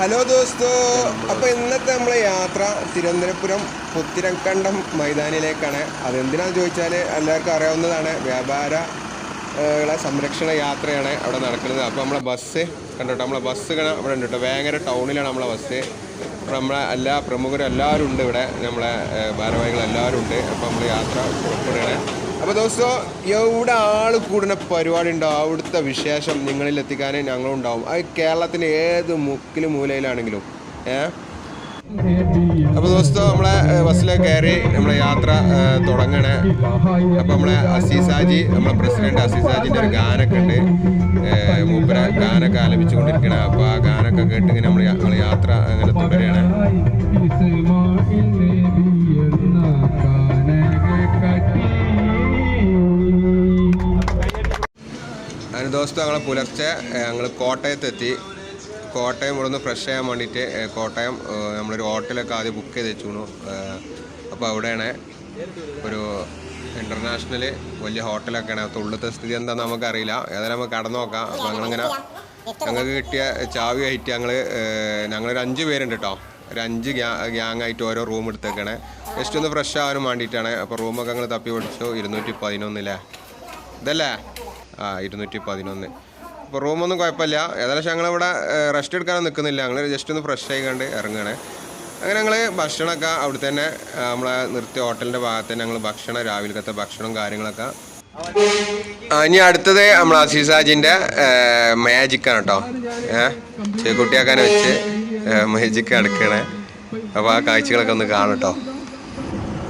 Hello ദോസ്തോ, അപ്പോൾ ഇന്നത്തെ നമ്മളെ യാത്ര തിരുവനന്തപുരം പുത്തിരക്കണ്ടം മൈതാനിയിലേക്കാണ്. അതെന്തിനാണെന്ന് ചോദിച്ചാൽ എല്ലാവർക്കും അറിയാവുന്നതാണ്, വ്യാപാര സംരക്ഷണ യാത്രയാണ് അവിടെ നടക്കുന്നത്. അപ്പോൾ നമ്മളെ ബസ് കണ്ടോട്ടോ, നമ്മളെ ബസ് അവിടെ ഉണ്ട് കേട്ടോ. വേങ്ങര ടൗണിലാണ് നമ്മളെ ബസ്. അപ്പോൾ നമ്മളെ എല്ലാ പ്രമുഖരും എല്ലാവരും ഉണ്ട് ഇവിടെ, നമ്മളെ ഭാരവാഹികൾ എല്ലാവരും ഉണ്ട്. അപ്പോൾ നമ്മൾ യാത്ര പുറപ്പെടുകയാണ്. അപ്പോൾ ദിവസം എവിടെ ആൾ കൂടുന്ന പരിപാടി ഉണ്ടോ അവിടുത്തെ വിശേഷം നിങ്ങളിൽ എത്തിക്കാൻ ഞങ്ങളുണ്ടാവും. അത് കേരളത്തിൻ്റെ ഏത് മുക്കിലും മൂലയിലാണെങ്കിലും. അപ്പോൾ ദിവസം നമ്മളെ ബസ്സിലേക്ക് കയറി നമ്മളെ യാത്ര തുടങ്ങണേ. അപ്പോൾ നമ്മളെ അസീസാജി, നമ്മളെ പ്രസിഡന്റ് അസീസാജിൻ്റെ ഒരു ഗാനൊക്കെ ഉണ്ട്, മൂപ്പര ഗാനൊക്കെ ആലപിച്ചുകൊണ്ടിരിക്കണേ. അപ്പോൾ ആ ഗാനൊക്കെ കേട്ട് ഇങ്ങനെ നമ്മൾ യാത്ര അങ്ങനെ തുടരുകയാണ്. അതിന് ദിവസം ഞങ്ങൾ പുലർച്ചെ ഞങ്ങൾ കോട്ടയത്തെത്തി. കോട്ടയം ഇവിടെ നിന്ന് ഫ്രഷ് ചെയ്യാൻ വേണ്ടിയിട്ട് കോട്ടയം നമ്മളൊരു ഹോട്ടലൊക്കെ ആദ്യം ബുക്ക് ചെയ്ത് വെച്ചു. അപ്പോൾ അവിടെയാണ് ഒരു ഇൻ്റർനാഷണൽ വലിയ ഹോട്ടലൊക്കെയാണ്. അപ്പോൾ ഉള്ളത്തെ സ്ഥിതി എന്താണെന്ന് നമുക്കറിയില്ല, ഏതായാലും നമുക്ക് കടന്നു നോക്കാം. അപ്പോൾ ഞങ്ങൾക്ക് കിട്ടിയ ചാവി ആയിട്ട് ഞങ്ങളൊരു 5 പേരുണ്ട് കേട്ടോ. ഒരു 5 ഗ്യാങ് ആയിട്ട് ഓരോ റൂം എടുത്തേക്കാണ്. ജസ്റ്റ് ഒന്ന് ഫ്രഷ് ആവാനും വേണ്ടിയിട്ടാണ്. അപ്പോൾ റൂമൊക്കെ ഞങ്ങൾ തപ്പി പിടിച്ചു. 211 ഇതല്ലേ? 211. അപ്പോൾ റൂമൊന്നും കുഴപ്പമില്ല. ഏതായാലും ഞങ്ങളിവിടെ റെസ്റ്റ് എടുക്കാനൊന്നും നിൽക്കുന്നില്ല. ഞങ്ങൾ ജസ്റ്റ് ഒന്ന് ഫ്രഷ് ആയിക്കൊണ്ട് ഇറങ്ങുകയാണ്. അങ്ങനെ ഞങ്ങൾ ഭക്ഷണമൊക്കെ അവിടെ തന്നെ നമ്മളെ നിർത്തിയ ഹോട്ടലിൻ്റെ ഭാഗത്ത് തന്നെ ഞങ്ങൾ ഭക്ഷണം, രാവിലത്തെ ഭക്ഷണവും കാര്യങ്ങളൊക്കെ. ഇനി അടുത്തത് നമ്മൾ അസീസാജിൻ്റെ മാജിക്കാണ് കേട്ടോ. ചെക്കുട്ടിയാക്കാൻ വെച്ച് മാജിക്ക് എടുക്കണേ. അപ്പോൾ ആ കാഴ്ചകളൊക്കെ ഒന്ന് കാണും കേട്ടോ.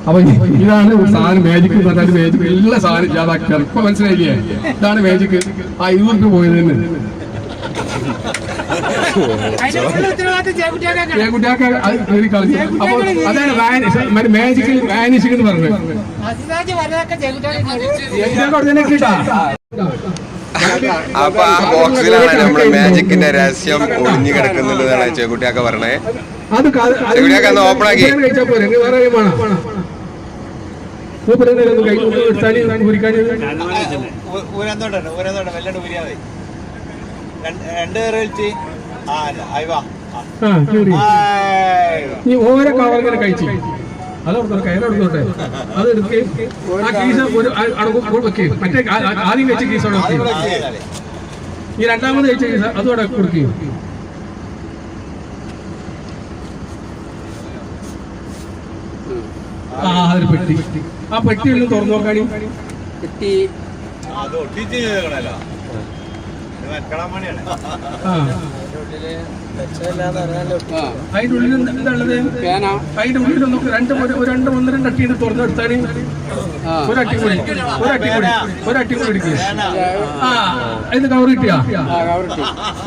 അപ്പൊ ഇതാണ് സാധനം, മാജിക് എന്ന് പറഞ്ഞാൽ മാജിക് എല്ലാ സാധനം ഇല്ലാതാക്കിയാണ്. ഇപ്പൊ മനസ്സിലായില്ലേ? ഇതാണ് മാജിക്. ആ 20 രൂപ പോയത് തന്നെ അപ്പൊ അതാണ് മാജിക് വാനിഷിംഗ് എന്ന് പറഞ്ഞത്. അപ്പൊ ആ ബോക്സിലാണ് നമ്മുടെ മാജിക്കിന്റെ രഹസ്യം ഒളിഞ്ഞു കിടക്കുന്നുള്ളതാണ് ചെക്കുട്ടിയൊക്കെ പറഞ്ഞേ. ചെക്കുട്ടിയൊക്കെ ഓപ്പൺ ആക്കി ഓരോ കവറിങ്ങനെ കഴിച്ചു അതെടുത്തോട്ടെ, കയ്യിലെടുത്തോട്ടെ, അത് എടുക്കുകയും ആ കീസ് ഒരു വെക്കുകയും മറ്റേ ആദ്യം കഴിച്ച കീസ് അവിടെ വെക്കുകയും ഈ രണ്ടാമത് കഴിച്ച കീസ് അതും അവിടെ കൊടുക്കുകയും. അതൊരു പെട്ടി. ആ പെട്ടി ഒന്ന് തുറന്നു നോക്കാണി. പെട്ടി അതിന്റെ ഉള്ളിൽ എന്താണുള്ളത്? അതിന്റെ ഉള്ളിൽ ഒന്ന് 2 അട്ടിയിട്ട് തുറന്നെടുത്താൽ ഒരട്ടി കൂടി എടുക്കുക. അതിന് കവർ കിട്ടിയാ?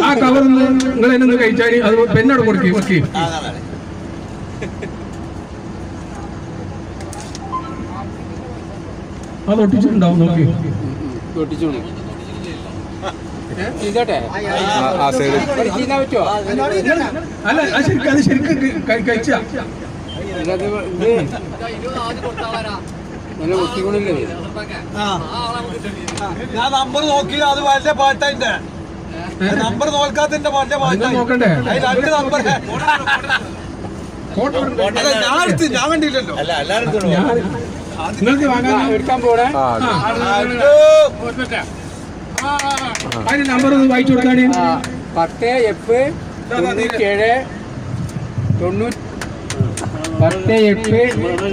ആ കവർ നിങ്ങൾ എന്നെ കഴിച്ചാൽ അത് പെണ്ണോട് കൊടുക്കുകയും വെക്കുകയും. അത് ഒട്ടിച്ചിട്ടുണ്ടാവും, നോക്കി അല്ല അത് ശരിക്കും കഴിച്ചാ ഞാൻ നമ്പർ നോക്കിയില്ല, അത് വലിയ പാട്ടതിന്റെ നമ്പർ നോക്കാത്തതിന്റെ നോക്കണ്ടേ? 2 നമ്പർ ഞാൻ കണ്ടില്ലല്ലോ. നിങ്ങൾക്ക് എടുക്കാൻ പോണേ. അതിന്റെ നമ്പർ ഒന്ന് വായിച്ചു കൊടുക്കാണ്. 10 F 97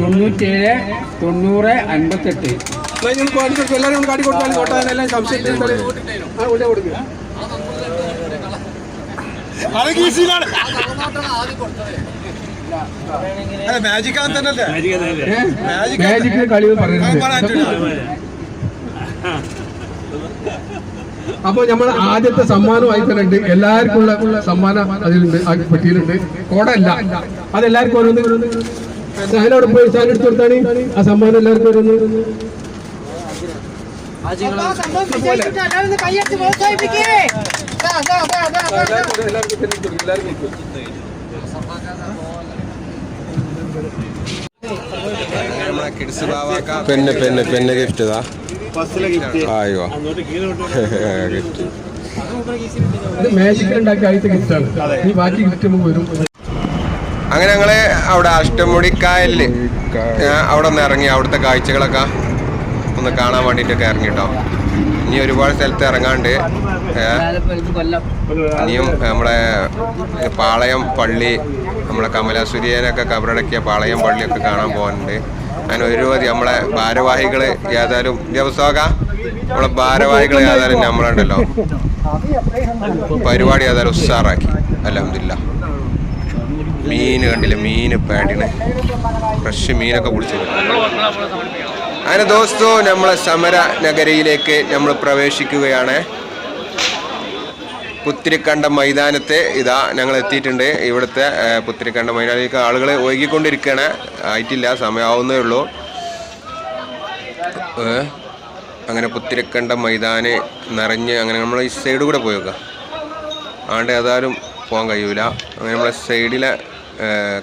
90 എല്ലാവരും കാട്ടി കൊടുത്താൽ കോട്ടാനെല്ലാം സംശയം കൊടുക്കുക. മാജിക്കാണ് തന്നെ മാജിക്കിന് കളി പറയുന്നത്. അപ്പൊ നമ്മൾ ആദ്യത്തെ സമ്മാനം വായിക്കുന്നുണ്ട്. എല്ലാവർക്കും ഉള്ള സമ്മാനം അതിലുണ്ട്, ആ പെട്ടിയിലുണ്ട്. കോടല്ല, അതെല്ലാവർക്കും ഓരോന്ന്. സാധനോട് പോയി സാധനം എടുത്തു കൊടുത്താണ് ആ സമ്മാനം എല്ലാവർക്കും ഓരോന്ന്. പെണ്ണ് ഗിഫ്റ്റ്. അയ്യോ ഗിഫ്റ്റ് ഇത് മാജിക്കിൽ ഉണ്ടാക്കിയ ആദ്യത്തെ ഗിഫ്റ്റാണ്. ഈ ബാക്കി ഗിഫ്റ്റ് വരും. അങ്ങനെ ഞങ്ങള് അവിടെ അഷ്ടമുടിക്കായലില് അവിടെ ഒന്ന് ഇറങ്ങി അവിടുത്തെ കാഴ്ചകളൊക്കെ ഒന്ന് കാണാൻ വേണ്ടിയിട്ടൊക്കെ ഇറങ്ങി കേട്ടോ. ഇനി ഒരുപാട് സ്ഥലത്ത് ഇറങ്ങാണ്ട് ഇനിയും നമ്മളെ പാളയം പള്ളി, നമ്മളെ കമലാസുരിയനൊക്കെ കബറടക്കിയ പാളയം പള്ളിയൊക്കെ കാണാൻ പോകാനുണ്ട്. അങ്ങനെ ഒരുപാട് നമ്മളെ ഭാരവാഹികൾ ഏതായാലും ദിവസമൊക്കെ നമ്മളെ ഭാരവാഹികൾ ഏതായാലും നമ്മളുണ്ടല്ലോ പരിപാടി ഏതായാലും ഉഷാറാക്കി. അൽഹംദുലില്ലാ. മീൻ കണ്ടില്ല, മീൻ പേടിണ്, ഫ്രഷ് മീനൊക്കെ പിടിച്ചത്. അങ്ങനെ ദോസ്തോ നമ്മളെ സമര നഗരിയിലേക്ക് നമ്മൾ പ്രവേശിക്കുകയാണ്. പുത്തിരിക്കണ്ടം മൈതാനത്ത് ഇതാ ഞങ്ങൾ എത്തിയിട്ടുണ്ട്. ഇവിടുത്തെ പുത്തിരിക്കണ്ടം മൈതാനത്തേക്ക് ആളുകൾ ഒഴുകിക്കൊണ്ടിരിക്കുകയാണ്. ആയിട്ടില്ല, സമയമാവുന്നേ ഉള്ളൂ. അങ്ങനെ പുത്തിരിക്കണ്ടം മൈതാന് നിറഞ്ഞ് അങ്ങനെ നമ്മൾ ഈ സൈഡ് കൂടെ പോയി നോക്കാം. ആണ്ട് ഏതായാലും പോകാൻ കഴിയൂല. അങ്ങനെ നമ്മളെ സൈഡിലെ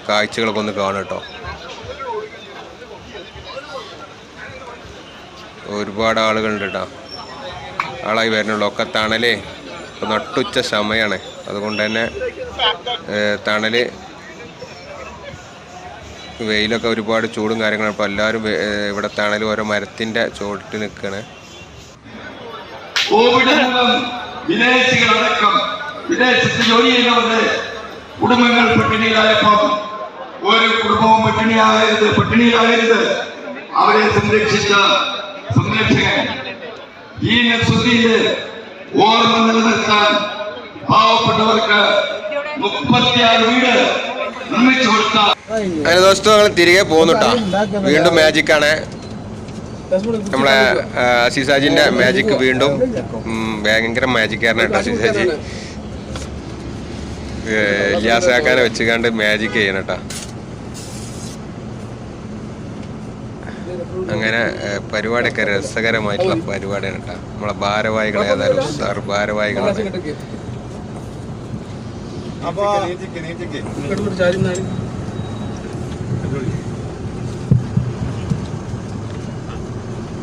കാഴ്ചകളൊക്കെ ഒന്ന് കാണും കേട്ടോ. ഒരുപാട് ആളുകളുണ്ട് കേട്ടോ. ആളായി വരുന്നുള്ളൂ. ഒക്കെ തണല് നട്ടുച്ച സമയമാണ്, അതുകൊണ്ട് തന്നെ തണല് വെയിലൊക്കെ ഒരുപാട് ചൂടും കാര്യങ്ങളും. അപ്പോൾ എല്ലാവരും ഇവിടെ തണൽ ഓരോ മരത്തിൻ്റെ ചോട്ടിട്ട് നിൽക്കുകയാണ്. വിദേശികളടക്കം വിദേശത്ത് ജോലി ചെയ്യുന്നവരുടെ കുടുംബങ്ങൾ പട്ടിണിയിലായപ്പോൾ ഒരു കുടുംബവും പട്ടിണിയിലാകരുത് അവരെ സംരക്ഷിച്ച സംരക്ഷകൻ ഈ നസുദ്ദീന്റെ ഓർമ്മ നിലനിർത്താൻ പാവപ്പെട്ടവർക്ക് 36 വീട് നിർമ്മിച്ചു കൊടുത്ത. അങ്ങനെ ദിവസം ഞങ്ങൾ തിരികെ പോകുന്നുട്ടാ. വീണ്ടും മാജിക്കാണ് നമ്മളെ അസീസാജിന്റെ മാജിക്. വീണ്ടും ഭയങ്കര മാജിക്കാരനാണ് കേട്ടോ അസീസാജി. ഇലിയാസാക്കാനെ വെച്ചുകൊണ്ട് മാജിക് ചെയ്യണം കേട്ടോ. അങ്ങനെ പരിപാടിയൊക്കെ രസകരമായിട്ടുള്ള പരിപാടിയാണ് കേട്ടോ. നമ്മളെ ഭാരവാഹികൾ ഏതായാലും സാർ ഭാരവാഹികളാണ്.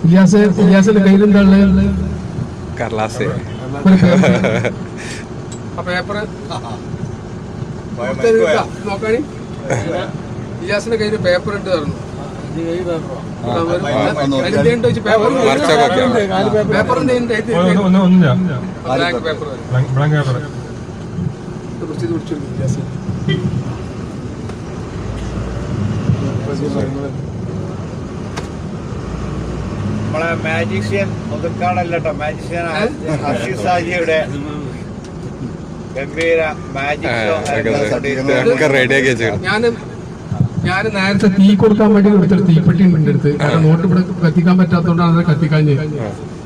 ഇലിയാസിന്റെ കയ്യിലെന്താണ്? കർലാസ് പേപ്പർ നോക്കാണി. ഇലിയാസിന്റെ കയ്യിൽ പേപ്പർ ഉണ്ട് പറഞ്ഞു. നമ്മളെ മാജിഷ്യൻ ഒതുക്കാണല്ലോ കേട്ടോ. മാജിഷ്യൻ അസീസാജിയുടെ ഗംഭീര മാജിക് റെഡിയാക്കി വെച്ചു. ഞാൻ നേരത്തെ തീ കൊടുക്കാൻ വേണ്ടി കൊടുത്തൊരു തീപ്പെട്ടി ഉണ്ട് അടുത്ത്. കാരണം നോട്ട് ഇവിടെ കത്തിക്കാൻ പറ്റാത്തതുകൊണ്ടാണ് അത് കത്തിക്കാഞ്ഞ്.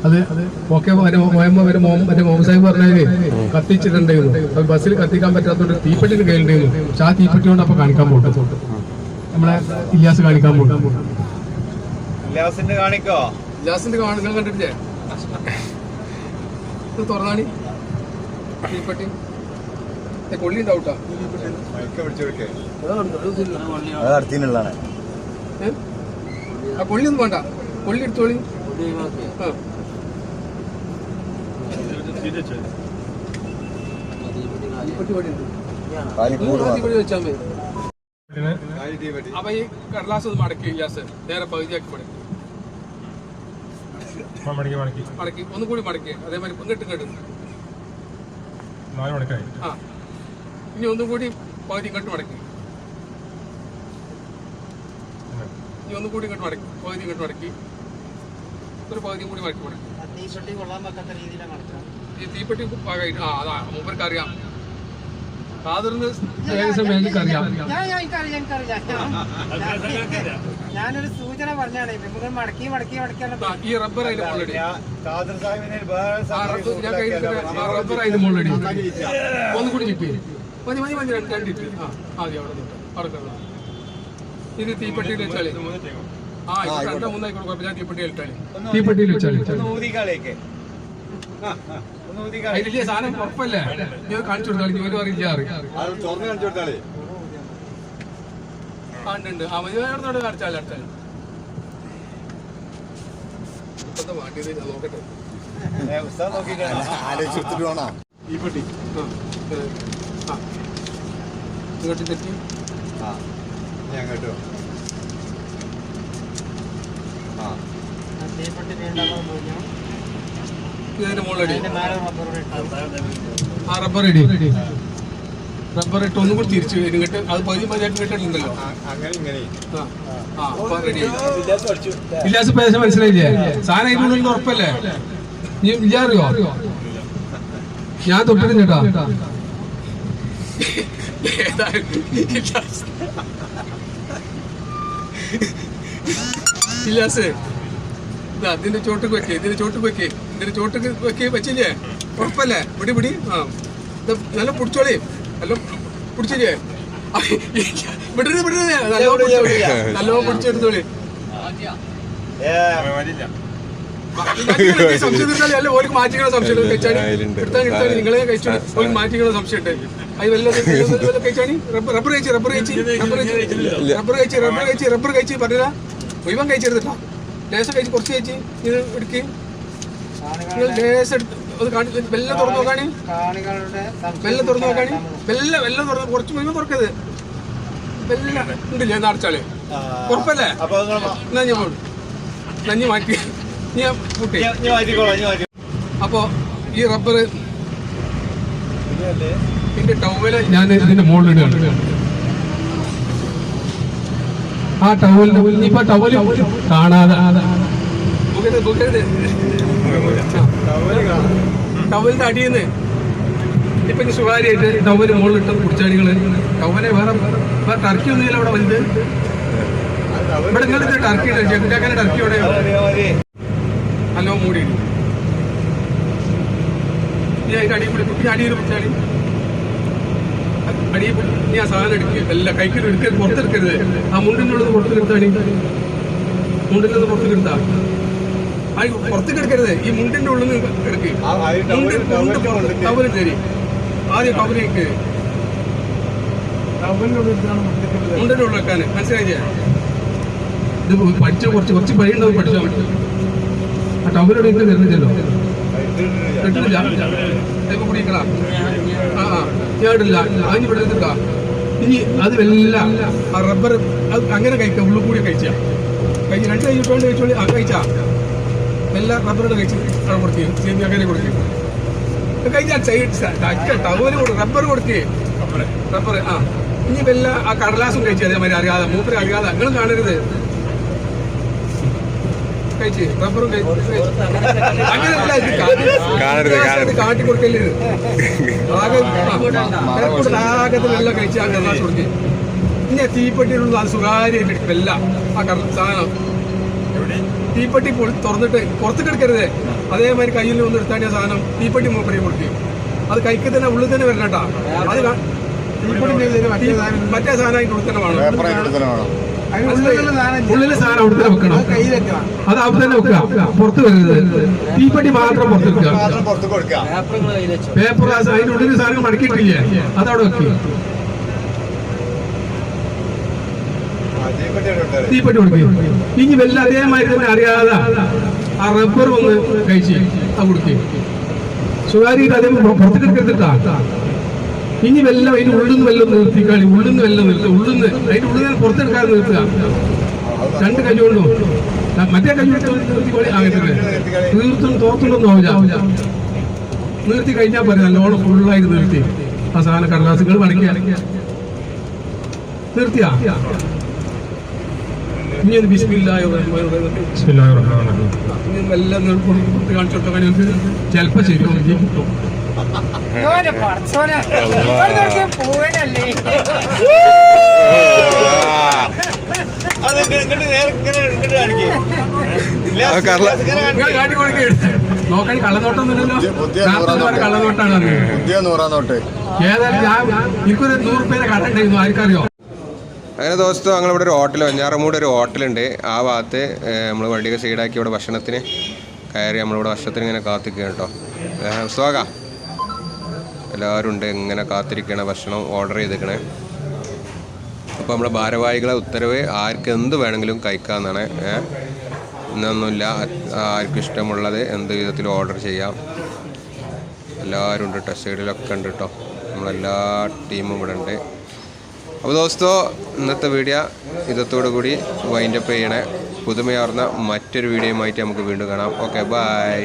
അത് ഓക്കെ മറ്റേ മോഹൻ സാഹിബ് പറഞ്ഞാല് കത്തിച്ചിട്ടുണ്ടായിരുന്നു. ബസ്സിൽ കത്തിക്കാൻ പറ്റാത്തതുകൊണ്ട് തീപ്പെട്ടിന് കയ്യിലുണ്ടായിരുന്നു. പക്ഷെ ആ തീപ്പെട്ടി കൊണ്ട് അപ്പൊ കാണിക്കാൻ പോകും. നമ്മളെ ഇലിയാസ് കാണിക്കാൻ പോകും. ഇലിയാസിന്റെ കാണിക്കോ? ഇലിയാസിന്റെ നിങ്ങൾ കണ്ടിട്ടില്ലേ? ഇത് തുറന്നാണി തീപ്പെട്ടി കൊള്ളി ഉണ്ടാവൂട്ടാ. ആ കൊള്ളിയൊന്നും വേണ്ട, കൊള്ളി എടുത്തോളി. വെച്ചാൽ മതി. അപ്പൊ ഈ കടലാസ് ഒന്ന് മടക്കി ഇലിയാസ് നേരെ പകുതിയാക്കി മടക്കി ഒന്നുകൂടി മടക്കി. അതേമാതിരി ഇങ്ങോട്ടും ആ ഇനി ഒന്നും കൂടി പകുതി ഇങ്ങോട്ട് മടക്കി. ഇനി ഒന്നും കൂടി ഇങ്ങോട്ട് മടക്കി, പകുതി ഇങ്ങോട്ട് മടക്കി, ഒരു പകുതിയും കൂടി മടക്കി മടക്കി. ഈ തീപ്പെട്ടി പാകമായിട്ട് അതാ മൂപ്പർക്ക് അറിയാം. ഞാനൊരു സൂചന പറഞ്ഞാണ്. മടക്കി മടക്കി മടക്കി ഈ റബ്ബർ അതിന്റെ മുകളിലടി, റബ്ബർ അതിന്റെ മുകളിലടി ഒന്നും കൂടി ചിപ്പി മതി മതി മതി രണ്ടിട്ട് ആദ്യം അവിടെ ഇത് തീപ്പെട്ടിയിൽ വെച്ചാല് രണ്ടോ മൂന്നായിക്കോട്ടെ കുഴപ്പമില്ല. ഞാൻ തീപ്പെട്ടിയിൽ ഇട്ടാല് തീപ്പെട്ടിയിൽ വെച്ചാല് അതിലില്ലേ സാധനം ഉറപ്പല്ലേ? ഞാൻ കാണിച്ചു കൊടുത്താൽ ജോലി അറിയില്ല. ഉണ്ട് ആ മതിയോട് കാണിച്ചാൽ അടുത്താൽ ഇപ്പത്തെ വാട്ടിയത് നോക്കട്ടെ. ഈ പെട്ടി ഇങ്ങോട്ട് തെറ്റി ഞാൻ കേട്ടോ ഇതിന്റെ മുകളിലടി ആ റബ്ബർ ഇട്ട് ഒന്നും കൂടി തിരിച്ചു ഇങ്ങോട്ട് അത് പതിയായിട്ട് കേട്ടിട്ടുണ്ടല്ലോ ഇല്ലാസ് പേശ മനസ്സിലായില്ലേ സാധനം ഇതിനുള്ളിൽ ഉറപ്പല്ലേ നീ വിചാറിയോ ഞാൻ തൊട്ടിരുന്നേട്ടാ ഇല്ലാസ് ഇതിന്റെ ചോട്ടുക്ക് വെക്കേ ഇതിന്റെ ചോട്ടുക്ക് വെച്ചില്ലേ ഉറപ്പല്ലേ പിടി ആ നല്ല പിടിച്ചോളി നല്ല പിടിച്ചില്ലേ വിടരുത് നല്ലോണം പിടിച്ചെടുത്തോളി സംശയം തീർത്താൽ അല്ല ഓർക്ക് മാറ്റിക്കണ സംശയം കഴിച്ചാണി എടുത്താൽ നിങ്ങളെ കഴിച്ചു ഓർക്ക് മാറ്റിക്കണ സംശയമുണ്ട് അത് വല്ല കഴിച്ചാണി റബ്ബർ കഴിച്ച് പറഞ്ഞില്ല മുഴുവൻ കഴിച്ചെടുത്തിട്ടാ ലേശം കഴിച്ച് കുറച്ച് കഴിച്ച് ഇത് എടുക്കുകയും ലേശം എടുത്ത് അത് കാണി വെള്ളം തുറന്നു നോക്കാണി വെള്ളം തുറന്ന് കുറച്ച് മുഴുവൻ തുറക്കരുത് വെള്ളം ഉണ്ടില്ലേ നടച്ചാല് ഉറപ്പല്ലേ എന്നാ ഞാൻ പോയി നഞ്ഞി മാറ്റി ഞാൻ കൂട്ടി അപ്പോ ഈ റബ്ബർ ഇതിന്റെ ടവല് ഞാൻ ഇതിന്റെ മുകളിലിടുകയാണ് ആ ടവലിന്റെ ഇനിയിപ്പോ ടവല് കാണാതെ ടവലിന്റെ അടിയെന്ന് ഇപ്പൊ ഇനി സ്വകാര്യമായിട്ട് ടവല് മുകളിലിട്ട് കുടിച്ചാടികള് ടവലെ വേറെ ടർക്കി ഒന്നുമില്ല അവിടെ വലുത് ഇവിടെ ഇങ്ങനത്തെ ടർക്കി ജഗുജാക്കാനെ ടർക്കി അവിടെ നല്ലോ മൂടി നീ അതിന്റെ അടിയിൽ കൂടി കുട്ടി അടിയിൽ കുടിച്ചാടി അടിയിൽ നീ ആ സാധനം എടുക്കുക എല്ലാ കൈക്കിൽ എടുക്കരുത് പുറത്തെടുക്കരുത് ആ മുണ്ടിനുള്ളത് പുറത്തെടുത്താടി മുണ്ടിനുള്ളത് പുറത്തെടുത്താ പുറത്തേക്ക് എടുക്കരുത് ഈ മുണ്ടിന്റെ ഉള്ളിൽ നിന്ന് എടുക്കുക ടവല് തരി ആദ്യം ടവലേക്ക് മുണ്ടിന്റെ ഉള്ളിൽ വെക്കാന് മനസ്സിലായില്ലേ ഇത് പഠിച്ച കുറച്ച് പഴിയുണ്ടാവും പഠിച്ചാൽ പറ്റും ആ ടവലോട് ഇങ്ങനെ തരുന്നില്ലല്ലോ കിട്ടില്ല കുടിക്കടാ ആ ഞാൻ ഇടില്ല അതിന് ഇവിടെ എടുത്തിട്ടാ ഇനി അത് എല്ലാം ആ റബ്ബർ അത് അങ്ങനെ കഴിക്കാം ഉള്ളിൽ കൂടി കഴിച്ചാ കഴിച്ച് 2 കൈ ഇട്ടുകൊണ്ട് കഴിച്ചോളി ആ കഴിച്ചാ എല്ലാം റബ്ബറോട് കഴിച്ച് കൊടുക്കുകയും ചേമ്പി അങ്ങനെ കൊടുക്കുകയും കഴിച്ചാൽ ടവല് റബ്ബർ കൊടുക്കുകയും റബ്ബർ ആ ഇനി വല്ല ആ കടലാസും കഴിച്ചു അതേമാതിരി അറിയാതെ മൂപ്പര് അറിയാതെ അങ്ങനെ കാണരുത് കഴിച്ച് റബ്ബറും അങ്ങനെ കാട്ടി കൊടുക്കല്ലേ ആകത്തിലെല്ലാം കഴിച്ച് ആ കടലാസ് കൊടുക്കുകയും ഇനി തീപ്പെട്ടിയിലുള്ള അത് സ്വകാര്യമായിട്ട് എടുക്കില്ല ആ സാധനം തീപ്പെട്ടി തുറന്നിട്ട് പുറത്തേക്ക് എടുക്കരുത് അതേമാതിരി കയ്യിൽ നിന്ന് എടുത്താൽ ആ സാധനം തീപ്പെട്ടി മൂപ്പരി കൊടുക്കുകയും അത് കൈക്ക് തന്നെ ഉള്ളിൽ തന്നെ വരണട്ടാ അത് മറ്റേ സാധനം കൊടുത്തന്നെ വേണം ഉള്ളിലെ സാധനം അവിടെ തന്നെ വെക്കണം അത് അവിടെ തന്നെ വെക്കുക പുറത്ത് വരരുത് തീപ്പെട്ടി മാത്രം പുറത്ത് വെക്കുക പേപ്പർ അതിന്റെ ഉള്ളിൽ സാധനം മടക്കിയിട്ടില്ലേ അതവിടെ വെക്കുക തീപ്പെട്ടി കൊടുക്കുകയും ഇനി വല്ല അതേമാതിരി തന്നെ അറിയാതെ ആ റബ്ബർ ഒന്ന് കഴിച്ച് അത് കൊടുക്കുകയും സ്വകാര്യമായിട്ട് അതേ പുറത്തേക്ക് എടുത്തിട്ടാ ഇനി വെല്ലം അതിന്റെ ഉള്ളിൽ വെല്ലം നിർത്തിക്കാളി ഉള്ളിൽ വെല്ലം നിർത്തുക ഉള്ളിൽ അതിന്റെ ഉള്ളിൽ പുറത്തെടുക്കാതെ നിർത്തുക 2 കൈ കൊണ്ടും മറ്റേ കൈ നിർത്തിക്കോളി അങ്ങനെ തീർത്തും തോർത്തൊന്നും ആവില്ല നിർത്തി കഴിഞ്ഞാൽ പറയാം നല്ലോണം ഫുള്ളായിട്ട് നിർത്തി ആ സാധന കടലാസുകൾ മടക്കി നിർത്തിയാ ഇനി അത് ബിസ്മില്ലാഹി എല്ലാം കാണിച്ചു കൊടുത്ത ചിലപ്പോ ശരിയാവും കിട്ടും പോവനല്ലേ നോക്കാൻ കള്ളനോട്ടൊന്നുമില്ലല്ലോ കള്ളനോട്ടാണ് ഏതായാലും എനിക്കൊരു 100 രൂപയുടെ കണ്ടുണ്ടായിരുന്നു ആർക്കറിയോ അങ്ങനെ ദോസ്തോ ഞങ്ങളിവിടെ ഒരു ഹോട്ടൽ വെഞ്ഞാറമൂട് ഒരു ഹോട്ടലുണ്ട് ആ ഭാഗത്ത് നമ്മൾ വണ്ടിയൊക്കെ സൈഡാക്കി ഇവിടെ ഭക്ഷണത്തിന് കയറി നമ്മളിവിടെ ഭക്ഷണത്തിന് ഇങ്ങനെ കാത്തിരിക്കുകയാണ് കേട്ടോ സ്വാഗ എല്ലാവരും ഉണ്ട് ഇങ്ങനെ കാത്തിരിക്കുകയാണ് ഭക്ഷണം ഓർഡർ ചെയ്തിരിക്കണേ അപ്പോൾ നമ്മുടെ ഭാരവാഹികളെ ഉത്തരവ് ആർക്ക് എന്ത് വേണമെങ്കിലും കഴിക്കാമെന്നാണ് ഇന്നൊന്നുമില്ല ആർക്കും ഇഷ്ടമുള്ളത് എന്ത് വിധത്തിൽ ഓർഡർ ചെയ്യാം എല്ലാവരും ഉണ്ട് കേട്ടോ, സൈഡിലൊക്കെ ഉണ്ട് കേട്ടോ, നമ്മളെല്ലാ ടീമും ഇവിടെ ഉണ്ട്. അപ്പോൾ ദോസ്തോ ഇന്നത്തെ വീഡിയോ ഇതത്തോടു കൂടി വൈൻഡപ്പ് ചെയ്യണേ. പുതുമയാർന്ന മറ്റൊരു വീഡിയോയുമായിട്ട് നമുക്ക് വീണ്ടും കാണാം. Okay, by.